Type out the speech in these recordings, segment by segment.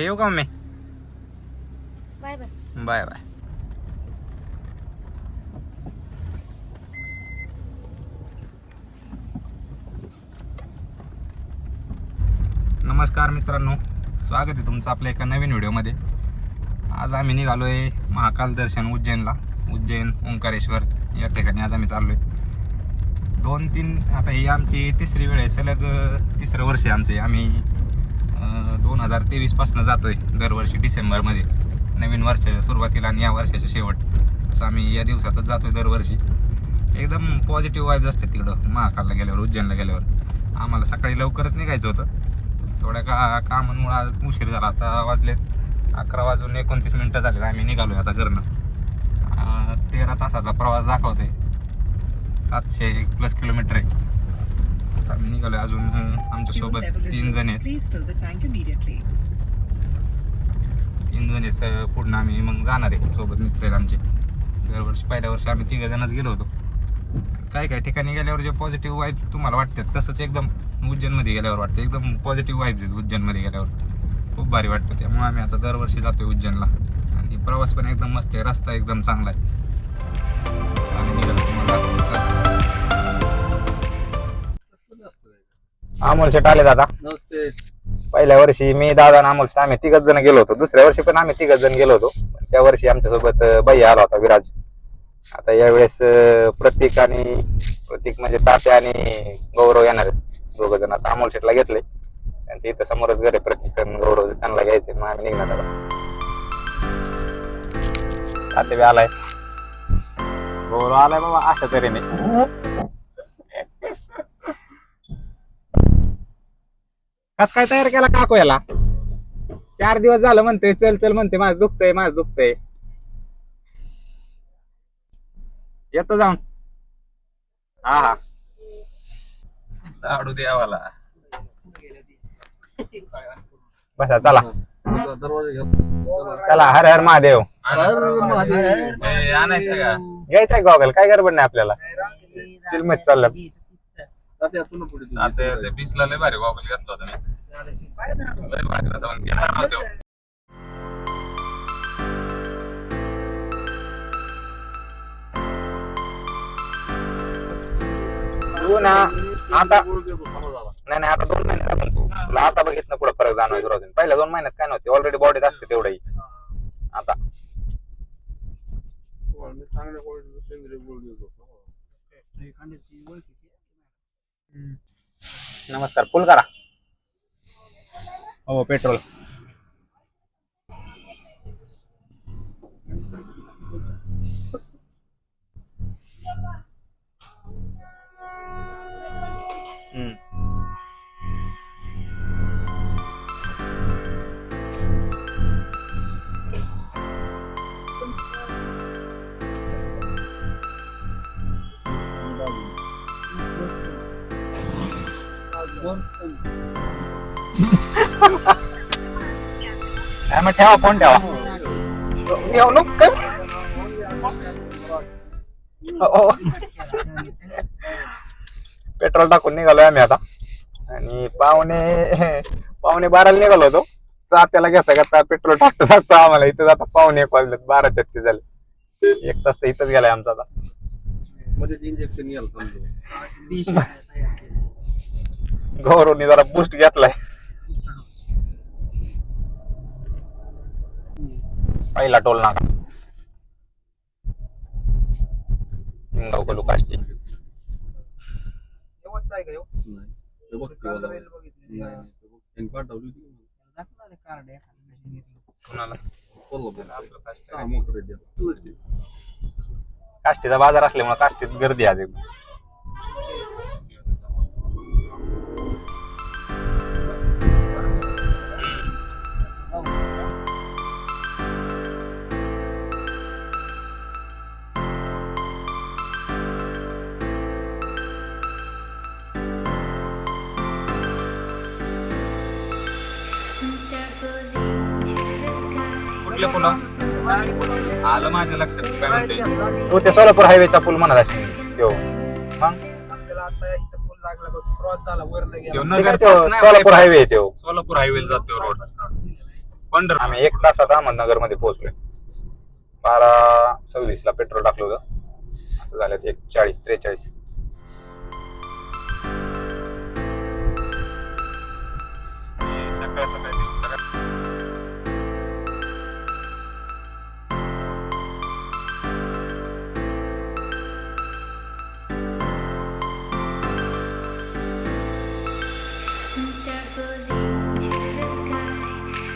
येऊ का mummy? Bye bye. Bye bye. नमस्कार मित्रांनो, स्वागत आहे तुमचं आपल्या एका नवीन व्हिडिओमध्ये. आज आम्ही निघालो आहे महाकाल दर्शन उज्जैनला. उज्जैन ओंकारेश्वर या ठिकाणी आज आम्ही चाललो आहे. 2-3 आता ही आमची तिसरी वेळ आहे, सलग तिसरं वर्ष आहे आमचं. आम्ही 2023 पासून जातोय दरवर्षी डिसेंबरमध्ये, नवीन वर्षाच्या सुरुवातीला आणि या वर्षाच्या शेवट. असं आम्ही या दिवसातच जातोय दरवर्षी. एकदम पॉझिटिव्ह वाईब्स असतात तिकडं महाकालला गेल्यावर, उज्जैनला गेल्यावर. आम्हाला सकाळी लवकरच निघायचं होतं, थोड्या कामांमुळे आज उशीर झाला. आता वाजलेत 11:29 झाले. आम्ही निघालो आहे आता घरनं. 13 तासाचा प्रवास दाखवतोय, 700+ किलोमीटर आहे. आता आम्ही निघालो आहे. अजून आमच्यासोबत 3 जण आहेत. 3 जण आहेत पूर्ण. आम्ही मग जाणार आहे, सोबत मित्र आहेत आमचे. दरवर्षी पहिल्या वर्षी आम्ही 3 जणच गेलो होतो. काही ठिकाणी गेल्यावर जे पॉझिटिव्ह वाईब्स तुम्हाला वाटतात तसंच एकदम उज्जैनमध्ये गेल्यावर वाटतं. एकदम पॉझिटिव्ह वाईब्स आहेत उज्जैनमध्ये गेल्यावर, खूप भारी वाटतं. त्यामुळे आम्ही आता दरवर्षी जातोय उज्जैनला. आणि प्रवास पण एकदम मस्त आहे, रस्ता एकदम चांगला आहे. आम्ही निघालो तुम्हाला अमोल शेट आले दादा. नमस्ते. पहिल्या वर्षी मी दादा आणि अमोल शेट आम्ही 3 जण गेलो होतो. दुसऱ्या वर्षी पण आम्ही 3 जण गेलो होतो. त्या वर्षी आमच्यासोबत भैया आला होता, विराज. आता यावेळेस प्रतीक म्हणजे तात्या आणि गौरव येणार आहेत, 2 जण. आता अमोल शेटला घेतले, त्यांचं इथं समोरच घर आहे प्रतीकचं गौरव, त्यांना घ्यायचे. मग आम्ही निघणार आता. तात्या बी आलाय, गौरव आलाय बाबा अशा तऱ्हेने. कस काय तयार केला काकू याला? 4 दिवस झालं म्हणते चल चल म्हणते, माझं दुखतंय. येतो जाऊन. हा लाडू द्यावाला. बसा चला चला. हर हर महादेव. आणायचं का? घ्यायचंय गॉगल, काय गडबड नाही आपल्याला. चिलमत चाललं. आता बीचला लय भारी गॉगल घेतला होता मी. तू ना आता नाही आता 2 महिन्यात तुला आता बघितलं पुढे फरक जाणवायचं सुरुवातीला. पहिल्या 2 महिन्यात काय नव्हते, ऑलरेडी बॉडीत असते तेवढंही. आता नमस्कार. फुल करा. हो पेट्रोल. मग ठेवा फोन ठेवा. पेट्रोल टाकून निघालोय आम्ही आता. आणि पावणे 12ला निघालो होतो. त्याला घेता पेट्रोल टाकतो आम्हाला इथं जाता 1:15 वाजले. 12:36 झाले. 1 तास तर इथंच गेलाय आमचा आता. गौरवनी जरा बूस्ट घेतलाय. पहिला टोल नाका काष्टी. काष्टीचा बाजार असल्यामुळे काष्टीत गर्दी आज एकदम. कुठल्या पुला आलं माझ्या लक्षात? काय म्हणते तू? ते सोलापूर हायवेचा पूल म्हणत असेल तो. सोलापूर हायवे तो. सोलापूर हायवे जातो रोड. आम्ही 1 तासात अहमदनगर मध्ये पोहोचलोय. 12:26 पेट्रोल टाकलं होतं. आता झाल्यात 1:40-43. Star floating to the sky.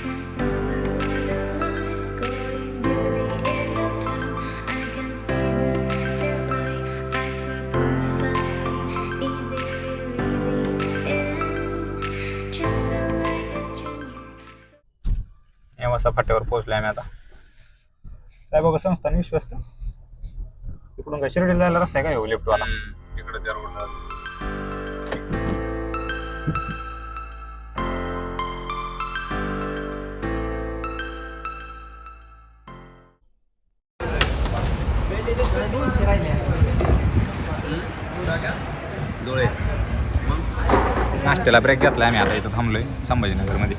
The summer was alive, going to the end of time. I can see the daylight. Eyes were perfect. Is it really the end? Just so like a stranger. Nevasa फाट्यावर पोहोचलोय आम्ही आता. साईबाबा संस्थान विश्वस्त. इकडून काय शिर्डीला जायला रस्ता आहे काय लिफ्ट वाला? तिकडे त्या रोडला. डोळे नाश्त्याला ब्रेक घेतला आम्ही आता इथं थांबलोय संभाजीनगरमध्ये.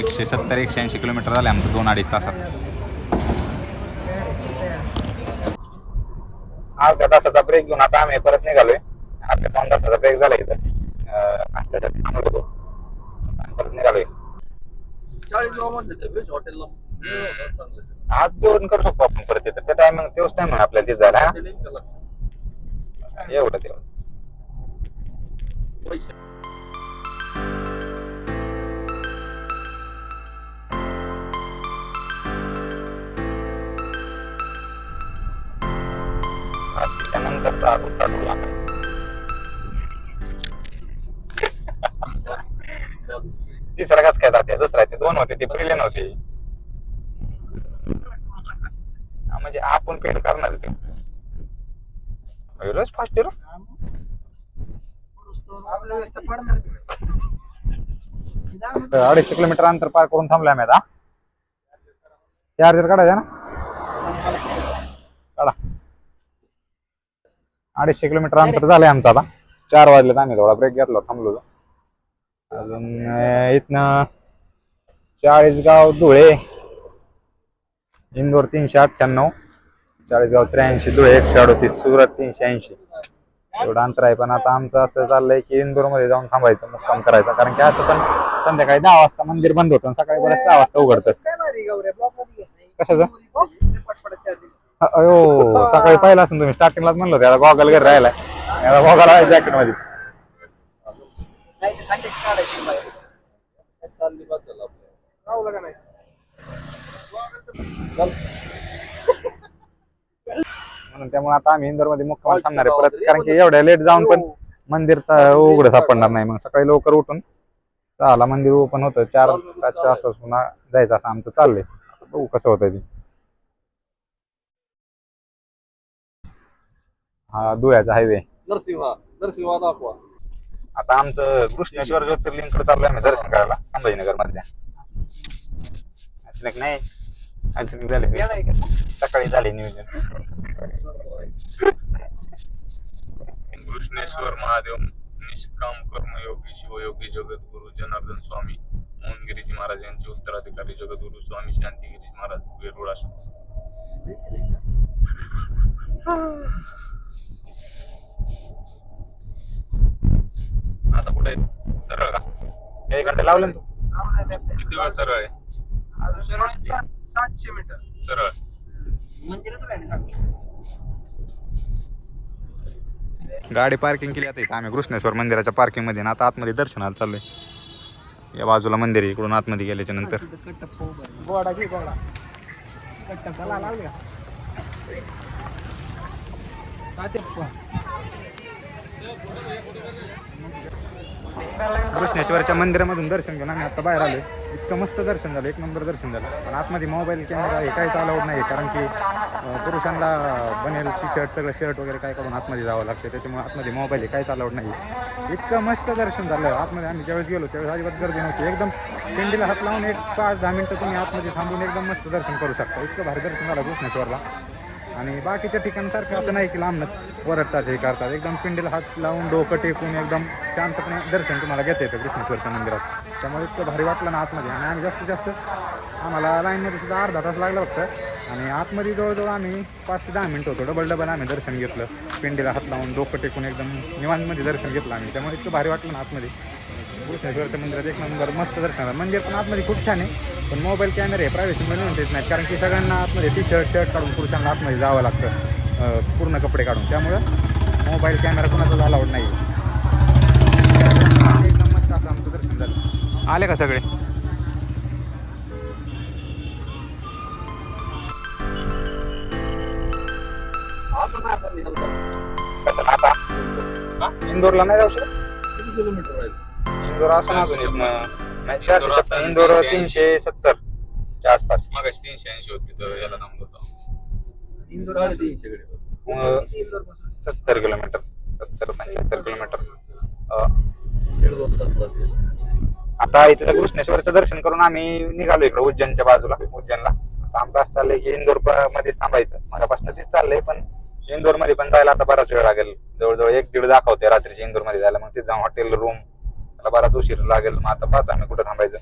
170-180 किलोमीटर झाले आमचं 2-2.5 तासात. अर्ध्या तासाचा ब्रेक घेऊन आता आम्ही परत निघालोय. अर्ध्या 2 तासाचा ब्रेक झाला इथं नाश्त्यासाठी थांबलो होतो. परत निघालोय. 40 हॉटेलला आज जेवण करू शकतो आपण परत तिथं. त्या टायमिंग तेच टाइम आहे आपल्याला तिथे जायला. एवढं तेवढं त्यानंतर तिसरा कस काय जाते? दुसरा ते 2 होते, ते पहिले नव्हते. म्हणजे आपण पेड करणार ते रोज फास्ट आहे. 250 किलोमीटर अंतर पार करून थांबलोय आम्ही आता. चार्जर काढायचा ना, काढा. 250 किलोमीटर अंतर झालंय आमचं आता. 4 वाजलेत. आम्ही थोडा ब्रेक घेतला, थांबलो होतो. अजून इथनं चाळीसगाव धुळे, इंदोर 398, चाळीसगाव 83, धुळे 138, सुरत 380 एवढं अंतर आहे. पण आता आमचं असं चाललंय की इंदोरमध्ये जाऊन थांबायचं, मुक्काम करायचा. कारण की असं पण संध्याकाळी 10 वाजता मंदिर बंद होतं, सकाळी बरं 6 वाजता उघडतं. कशाचं? अयो, सकाळी पाहिलं असेल तुम्ही, स्टार्टिंगलाच म्हणलं त्याला गॉगल घरी राहिलाय. याला गॉगल आहे जॅकेट मध्ये. म्हणून त्यामुळे आता आम्ही इंदोरमध्ये मुक्काम थांबणार आहे परत. कारण की एवढ्या लेट जाऊन पण मंदिर उघड सापडणार नाही. मग सकाळी लवकर उठून 6ला मंदिर ओपन होतं. 4-5च्या आसपास पुन्हा जायचं असं आमचं चाललंय. बघू कसं होतंय ते. हा धुळ्याचा हायवे. नरसिंहा दाखवा. आता आमचं कृष्णेश्वर ज्योतिर्लिंगकडे चाललोय आम्ही दर्शन करायला संभाजीनगर मधल्या. अचानक नाही, अचानक झाले, सकाळी झाले नियोजन. कृष्णेश्वर महादेव निष्काम कर्मयोगी शिवयोगी जगद्गुरु जनार्दन स्वामी मोहनगिरीजी महाराज यांचे उत्तराधिकारी जगद्गुरु स्वामी शांतिगिरीजी महाराज वेरूळ आश्रम. आता कुठे सरळ का? एक घंटे लावलं ना तू? किती वेळ सरळ आहे? 700 मीटर सरळ. गाडी पार्किंग केली आता इथं आम्ही कृष्णेश्वर मंदिराच्या पार्किंग मध्ये. आता आतमध्ये दर्शनाला चाललोय. या बाजूला मंदिर आहे, इकडून आतमध्ये गेल्याच्या नंतर. कृष्णेश्वरच्या मंदिरामधून दर्शन घेऊन आम्ही आता बाहेर आलोय. इतकं मस्त दर्शन झालं, 1 नंबर दर्शन झालं. पण आतमध्ये मोबाईल कॅमेरा हे काहीच अलाउड नाही. कारण की पुरुषांना बनेल टी-शर्ट सगळं शर्ट वगैरे काय करून आतमध्ये जावं लागतं. त्याच्यामुळे आतमध्ये मोबाईल हे काहीच अलाउड नाही. इतकं मस्त दर्शन झालं. आतमध्ये आम्ही ज्यावेळेस गेलो त्यावेळेस अजिबात गर्दी नव्हती. एकदम पिंडीला हात लावून 5-10 मिनिटं तुम्ही आतमध्ये थांबून एकदम मस्त दर्शन करू शकता. इतकं भारी दर्शन झालं कृष्णेश्वरला. आणि बाकीच्या ठिकाणसारखं असं नाही की लांबनच वरडतात हे करतात. एकदम पिंडीला हात लावून डोकं टेकून एकदम शांतपणे दर्शन तुम्हाला घेता येतं कृष्णेश्वरच्या मंदिरात. त्यामुळे इतकं भारी वाटलं ना आतमध्ये. आणि आम्ही जास्तीत जास्त आम्हाला लाईनमध्ये सुद्धा अर्धा तास लागला फक्त. आणि आतमध्ये जवळजवळ आम्ही 5 ते 10 मिनिटं होतो. डबल आम्ही दर्शन घेतलं. पिंडीला हात लावून डोकं टेकून एकदम निवांतमध्ये दर्शन घेतलं आम्ही. त्यामुळे इतकं भारी वाटलं ना आतमध्ये. कृष्णेश्वरच्या मंदिरात एक नंबर मस्त दर्शन आहे. मंदिर पण आतमध्ये खूप छान आहे. पण मोबाईल कॅमेरे प्रायव्हसीमध्ये नेऊन देत नाहीत, कारण की सगळ्यांना आतमध्ये शर्ट काढून पुरुषांना आतमध्ये जावं लागतं पूर्ण कपडे काढून. त्यामुळं मोबाईल कॅमेरा कोणाचाच अलाउड नाही. एकदम मस्त असं आमचं दर्शन झालं. आले का सगळे? कशाला आता? इंदोरला नाही जाऊ शकत? किती किलोमीटर राहील? इंदोर असं अजून येत नाही. 456 इंदोर 370 च्या आसपास. मग 380 होती तर याला थांबलो होतो. 350 कडे 70 किलोमीटर 70-75 किलोमीटर. दीड दोन तास लागतील. आता इथलं कृष्णेश्वरचं दर्शन करून आम्ही निघालो इकडे उज्जैनच्या बाजूला. उज्जैनला आता आमचं असं चाललंय की इंदोर मध्येच थांबायचं. मगापासून तेच चाललंय, पण इंदोर मध्ये पण जायला आता बराच वेळ लागेल. जवळजवळ 1-1.5 दाखवते रात्रीच्या इंदोर मध्ये जायला. मग तिथे जाऊन हॉटेल रूम त्याला बराच उशीर लागेल. मग आता पाहतो आम्ही कुठं थांबायचं.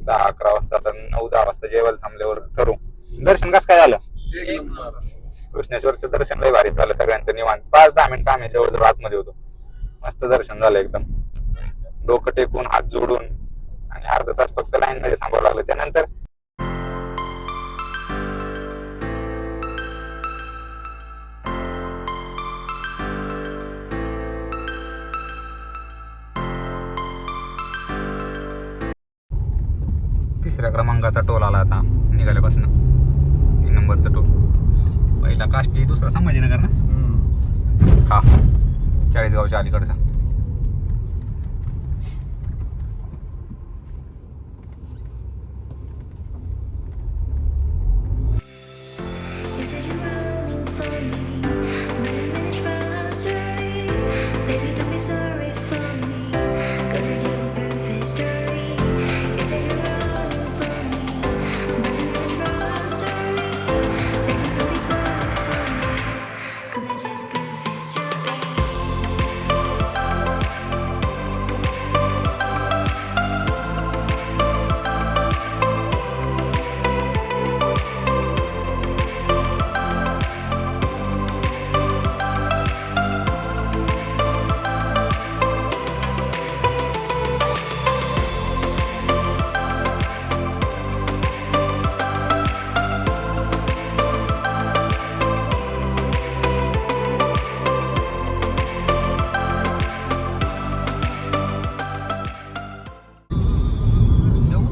10-11 वाजता, आता 9-10 वाजता जेवायला थांबल्यावर ठरवू. दर्शन कसं काय झालं? कृष्णेश्वरचं दर्शन लय भारी झालं सगळ्यांचं निवांत. 5-10 मिनिटं आम्ही जवळजवळ आतमध्ये होतो. मस्त दर्शन झालं एकदम. डोकं टेकून हात जोडून. आणि अर्धा तास फक्त लाईन मध्ये थांबावं लागलं. त्यानंतर तिसऱ्या क्रमांकाचा टोल आला आता निघाल्यापासून. 3 नंबरचा टोल. पहिला काष्टी, दुसरा संभाजीनगर ना. हा 40गावच्या अलीकडचा. You said you're running from me, but I managed from our story. Baby, don't be sorry for me, gonna just a perfect story. You said you're running from me, but I managed from our story. Baby, don't be sorry for me, gonna just a perfect story.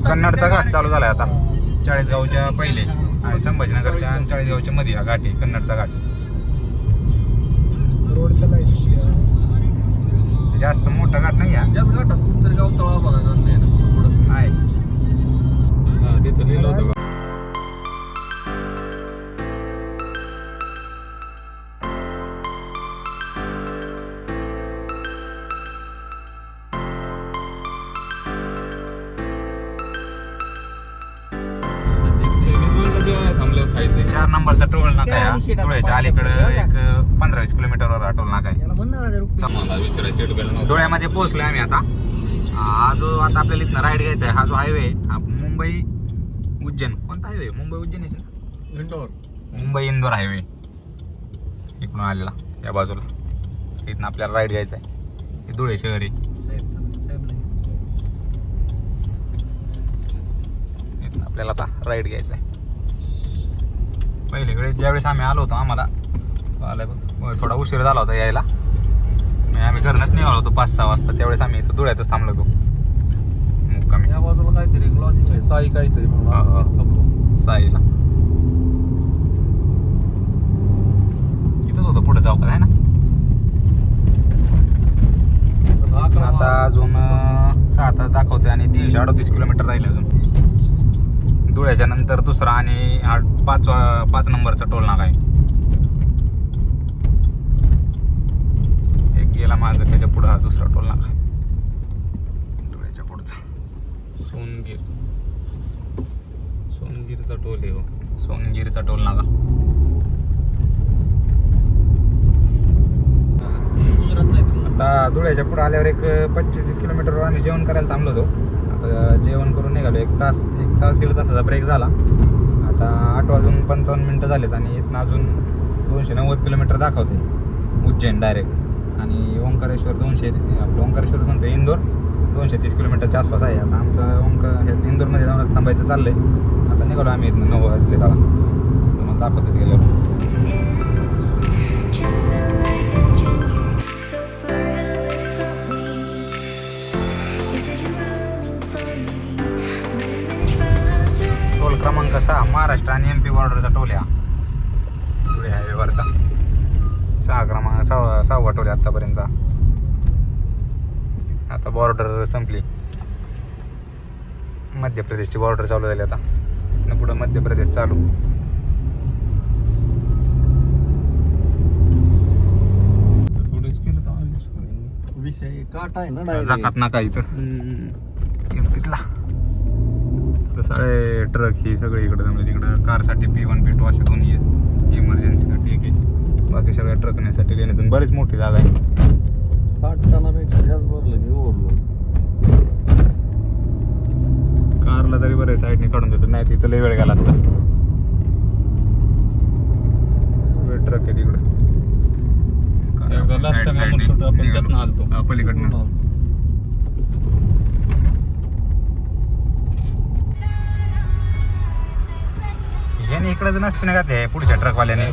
कन्नडचा घाट चालू झालाय आता. 40गावच्या पहिले आणि संभाजीनगरच्या आणि 40गावच्या मध्ये हा घाट आहे, कन्नडचा घाट. रोडच्या लाईन जास्त मोठा घाट नाही आहे. याच घाटात कुठतरी गाव तळा बघा पुढं आहे. तिथं लिहिलं होतं. थांबल्यावर खायचंय. 4 नंबरचा टोल नाका आहे. धुळ्याच्या अलीकडं एक 15-20 किलोमीटरवर हा टोल नाका आहे. मला विचारायचं सीट बेल्ट नव्हतं. धुळ्यामध्ये पोहोचलोय आम्ही आता. हा जो आता आपल्याला इथनं राईड घ्यायचा आहे, हा जो हायवे आहे हा मुंबई उज्जैन. कोणता हायवे? मुंबई उज्जैन आहे. इंदोर. मुंबई इंदोर हायवे इकडून आलेला या बाजूला. तिथनं आपल्याला राईड घ्यायचा आहे. हे धुळे शहर आहे. इथनं आपल्याला आता राईड घ्यायचा आहे. पहिले वेळेस ज्यावेळेस आम्ही आलो होतो आम्हाला थोडा उशीर झाला होता यायला. म्हणजे आम्ही घरनंच निघालो होतो 5-6 वाजता. त्यावेळेस आम्ही इथं धुळ्यातच थांबलो होतो मुक्कामी. या बाजूला काहीतरी लॉजिंग आहे, साई काहीतरी म्हणून साईला इथंच होतं पुढे चौकात आहे ना. आता अजून 6 तास दाखवते आणि 338 किलोमीटर राहिले अजून. धुळ्याच्या नंतर दुसरा आणि हा 5 नंबरचा टोल नाका आहे. एक गेला मागं, त्याच्या पुढं हा दुसरा टोल नाका धुळ्याच्या पुढचा. सोनगीरचा टोल आहे हो. सोनगिरीचा टोल नाका. फिरत नाही तुम्ही. आता धुळ्याच्या पुढे आल्यावर एक 25-30 किलोमीटरवर आम्ही जेवण करायला थांबलो होतो. आता जेवण करून निघालो. एक तास दीड तासाचा ब्रेक झाला. आता 8:55 झालेत आणि इथनं अजून 290 किलोमीटर दाखवते उज्जैन डायरेक्ट. आणि ओंकारेश्वर 200 आपलं ओंकारेश्वर म्हणतो इंदोर 230 किलोमीटरच्या आसपास आहे. आता आमचं इंदोरमध्ये जाऊन थांबायचं चाललंय. आता निघालो आम्ही इथनं 9 वाजले त्याला तुम्हाला दाखवतो गेल्यावर. Just so like a stranger, so far away from me. You said you were longing for me, but I managed from straight. Toll क्रमांक 6 महाराष्ट्र आणि MP बॉर्डरचा टोल या धुळे हायवेवरचा 6वा टोल आहे आत्तापर्यंतचा. आता बॉर्डर संपली. मध्य प्रदेशची बॉर्डर चालू झाली. आता इथनं पुढं मध्य प्रदेश चालू. थोडेच केलं तर आम्ही. विषय काटा आहे ना जाकात नाका इथं एमपीतला सगळे ट्रक ही सगळे इकडे जमले. तिकडं कारसाठी P1 P2 असे दोन्ही आहेत. इमर्जन्सीसाठी एक आहे. बाकी सगळ्या ट्रक नेसाठी लेण्यातून बरीच मोठी जागा आहे. 60 टनापेक्षा जास्त भरलं मी ओव्हरलोड. कारला तरी बरे साईडने काढून देतो, नाही तिथं लय वेळ गेला असता. ट्रक आहे तिकडं. एकदा last time आपण shot आपण त्यातनं आलतो. पलीकडनं ह्याने इकडे नसते ना का ते पुढच्या ट्रकवाल्याने.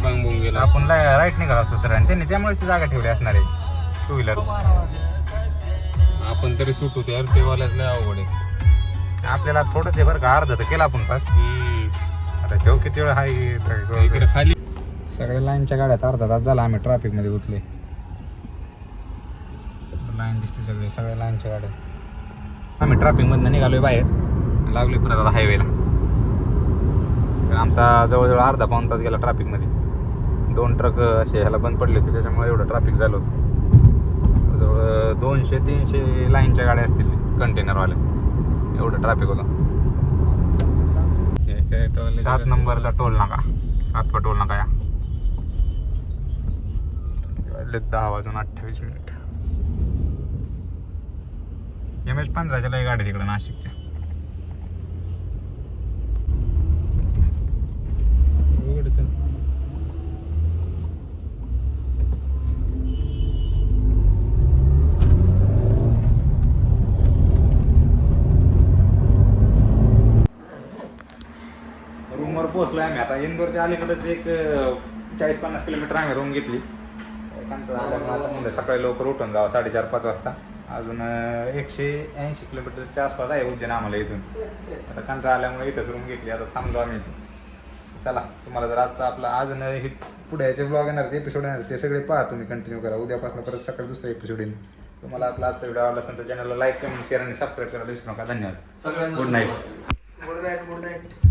आपण राईट निघाला असतो सर आणि त्यांनी त्यामुळे ती जागा ठेवली असणार आहे 2 व्हीलर. आपण तरी सुटू यार ते वाल्याच लय अवघड आहे. आपल्याला थोडं ते बरं का अर्ध तर केला आपण पास. आता ठेव किती वेळ हाय इकडे खाली सगळ्या लाईनच्या गाड्यात अर्धा तास झाला आम्ही ट्रॅफिकमध्ये गुतले. लाईन दिसते सगळ्या लाईनच्या गाड्या. आम्ही ट्रॅफिकमधनं निघालोय बाहेर. लागलोय परत आता हायवेला. आमचा जवळजवळ अर्धा-पाऊण तास गेला ट्रॅफिकमध्ये. 2 ट्रक असे ह्याला बंद पडले होते त्याच्यामुळे एवढं ट्रॅफिक झालं होतं. जवळ 200-300 लाईनच्या गाड्या असतील कंटेनरवाल्या. एवढं ट्रॅफिक होतं. 7 नंबरचा टोल नाका 7वा टोल नाका या 10:28 MS-15च्या लई गाडी तिकडं नाशिकच्या. रूमवर पोहोचलो आम्ही. आता इंदोरच्या अलीकडेच एक 40-50 किलोमीटर आम्ही रूम घेतली. आता म्हणलं सकाळी लवकर उठून जावं 4:30-5 वाजता. अजून 180 किलोमीटरच्या आसपास आहे उज्जैन आम्हाला इथून. आता कंटाळा आल्यामुळे इथंच रूम घेतली. आता थांबलो आम्ही. चला तुम्हाला जर आजचा आपला अजून हे पुढे याचे ब्लॉग येणार ते एपिसोड येणार ते सगळे पहा तुम्ही कंटिन्यू करा. उद्यापासून परत सकाळी दुसरा एपिसोड येईल. तुम्हाला आपला आजचा व्हिडिओ आवडला असेल तर चॅनलला लाईक कमेंट शेअर आणि सबस्क्राईब करायला विसरू नका. धन्यवाद. Good night.